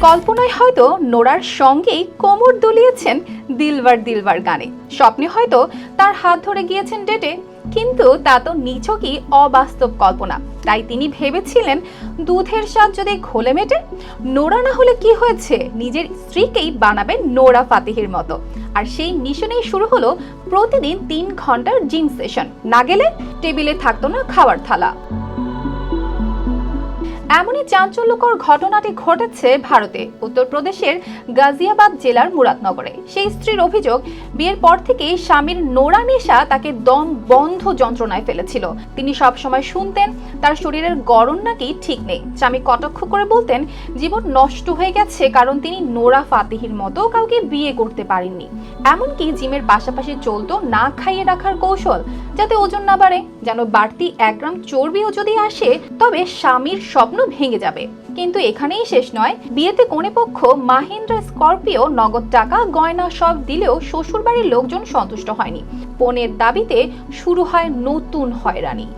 কল্পনায় হয়তো নোরার সঙ্গেই কোমর দুলিয়েছেন দিলবার দিলবার গানে, স্বপ্নে হয়তো তার হাত ধরে গিয়েছেন ডেটে, কিন্তু তা তো নিছকই অবাস্তব কল্পনা। তাই তিনি ভেবেছিলেন দুধের স্বাদ যদি ঘোলে মেটে, নোরা না হলে কি হয়েছে, নিজের স্ত্রীকেই বানাবেন নোরা ফাতেহির মতো। আর সেই মিশনেই শুরু হলো প্রতিদিন 3 ঘন্টার জিম সেশন, না গেলে টেবিলে থাকতো না খাবার থালা। এমনই চাঞ্চল্যকর ঘটনাটি ঘটেছে ভারতে, উত্তরপ্রদেশের গাজিয়াবাদ জেলার মুরাদনগরে। সেই স্ত্রীর অভিযোগ, বিয়ের পর থেকেই স্বামীর নোরা নেশা তাকে দম বন্ধ যন্ত্রণায় ফেলেছিল। তিনি সব সময় শুনতেন তার শরীরের গড়ন নাকি ঠিক নেই। স্বামী কটাক্ষ করে বলতেন জীবন নষ্ট হয়ে গেছে কারণ তিনি নোরা ফাতেহির মতো কাউকে বিয়ে করতে পারেননি। এমনকি জিমের পাশাপাশি চলতো না খাইয়ে রাখার কৌশল, যাতে ওজন না বাড়ে, যেন বাড়তি 1 গ্রাম চর্বিও যদি আসে তবে স্বামীর স্বপ্ন ভেঙে যাবে। কিন্তু এখানেই শেষ নয়, বিয়েতে কনেপক্ষ মাহিন্দ্রা স্করপিও, নগদ টাকা, গয়না সব দিলেও শ্বশুরবাড়ির লোকজন সন্তুষ্ট হয়নি। পণের দাবিতে শুরু হয় নতুন হয়রানি।